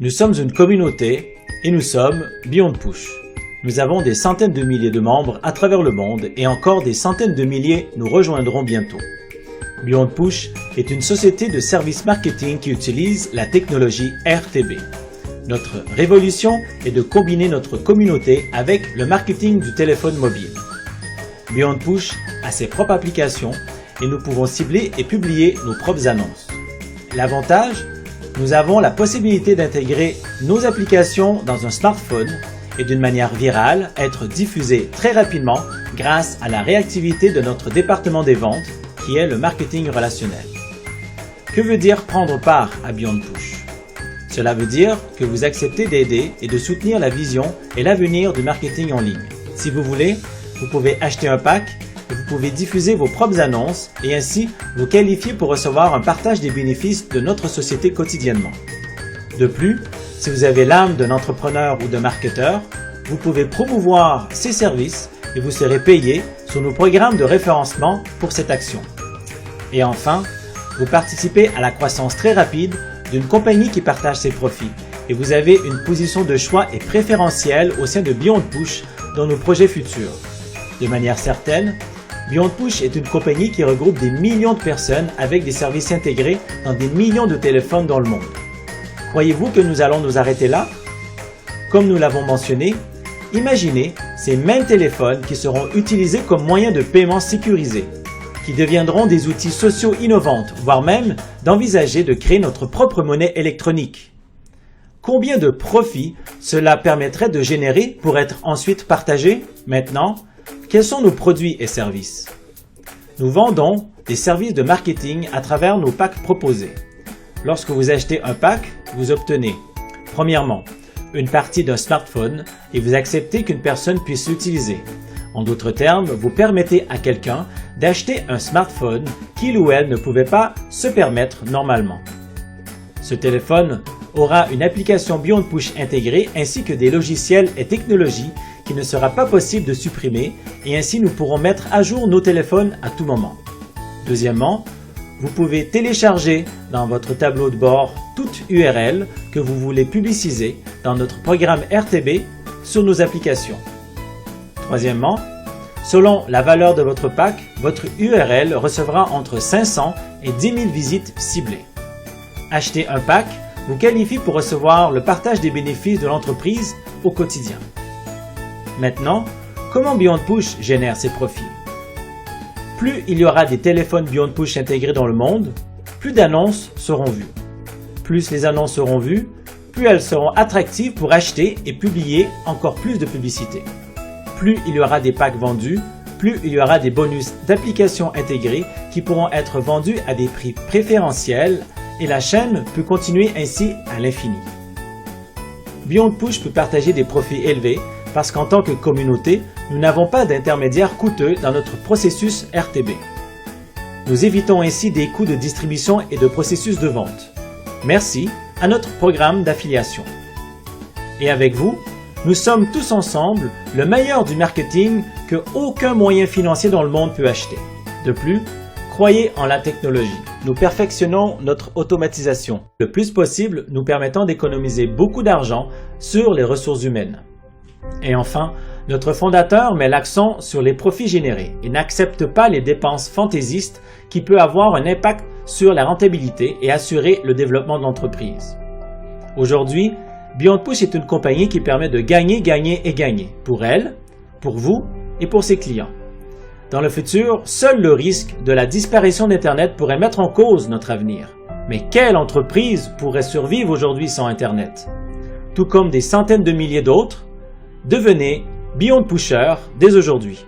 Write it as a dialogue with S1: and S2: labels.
S1: Nous sommes une communauté et nous sommes Beyond Push. Nous avons des centaines de milliers de membres à travers le monde et encore des centaines de milliers nous rejoindront bientôt. Beyond Push est une société de services marketing qui utilise la technologie RTB. Notre révolution est de combiner notre communauté avec le marketing du téléphone mobile. Beyond Push a ses propres applications et nous pouvons cibler et publier nos propres annonces. L'avantage, nous avons la possibilité d'intégrer nos applications dans un smartphone et d'une manière virale être diffusées très rapidement grâce à la réactivité de notre département des ventes qui est le marketing relationnel. Que veut dire prendre part à Beyond Push? Cela veut dire que vous acceptez d'aider et de soutenir la vision et l'avenir du marketing en ligne. Si vous voulez, vous pouvez acheter un pack et vous pouvez diffuser vos propres annonces et ainsi vous qualifier pour recevoir un partage des bénéfices de notre société quotidiennement. De plus, si vous avez l'âme d'un entrepreneur ou d'un marketeur, vous pouvez promouvoir ces services et vous serez payé sur nos programmes de référencement pour cette action. Et enfin, vous participez à la croissance très rapide d'une compagnie qui partage ses profits et vous avez une position de choix et préférentielle au sein de Beyond Push dans nos projets futurs. De manière certaine, Beyond Push est une compagnie qui regroupe des millions de personnes avec des services intégrés dans des millions de téléphones dans le monde. Croyez-vous que nous allons nous arrêter là? Comme nous l'avons mentionné, imaginez ces mêmes téléphones qui seront utilisés comme moyen de paiement sécurisé, qui deviendront des outils sociaux innovants, voire même d'envisager de créer notre propre monnaie électronique. Combien de profits cela permettrait de générer pour être ensuite partagé? Maintenant, quels sont nos produits et services? Nous vendons des services de marketing à travers nos packs proposés. Lorsque vous achetez un pack, vous obtenez, premièrement, une partie d'un smartphone et vous acceptez qu'une personne puisse l'utiliser. En d'autres termes, vous permettez à quelqu'un d'acheter un smartphone qu'il ou elle ne pouvait pas se permettre normalement. Ce téléphone aura une application Beyond Push intégrée ainsi que des logiciels et technologies qu'il ne sera pas possible de supprimer et ainsi nous pourrons mettre à jour nos téléphones à tout moment. Deuxièmement, vous pouvez télécharger dans votre tableau de bord toute URL que vous voulez publiciser dans notre programme RTB sur nos applications. Troisièmement, selon la valeur de votre pack, votre URL recevra entre 500 et 10 000 visites ciblées. Acheter un pack vous qualifie pour recevoir le partage des bénéfices de l'entreprise au quotidien. Maintenant, comment Beyond Push génère ses profits? Plus il y aura des téléphones Beyond Push intégrés dans le monde, plus d'annonces seront vues. Plus les annonces seront vues, plus elles seront attractives pour acheter et publier encore plus de publicité. Plus il y aura des packs vendus, plus il y aura des bonus d'applications intégrés qui pourront être vendus à des prix préférentiels et la chaîne peut continuer ainsi à l'infini. Beyond Push peut partager des profits élevés parce qu'en tant que communauté, nous n'avons pas d'intermédiaires coûteux dans notre processus RTB. Nous évitons ainsi des coûts de distribution et de processus de vente. Merci à notre programme d'affiliation. Et avec vous, nous sommes tous ensemble le meilleur du marketing que aucun moyen financier dans le monde peut acheter. De plus, croyez en la technologie. Nous perfectionnons notre automatisation, le plus possible nous permettant d'économiser beaucoup d'argent sur les ressources humaines. Et enfin, notre fondateur met l'accent sur les profits générés et n'accepte pas les dépenses fantaisistes qui peuvent avoir un impact sur la rentabilité et assurer le développement de l'entreprise. Aujourd'hui, Beyond Push est une compagnie qui permet de gagner, gagner et gagner pour elle, pour vous et pour ses clients. Dans le futur, seul le risque de la disparition d'Internet pourrait mettre en cause notre avenir. Mais quelle entreprise pourrait survivre aujourd'hui sans Internet? Tout comme des centaines de milliers d'autres, devenez Beyond Pusher dès aujourd'hui.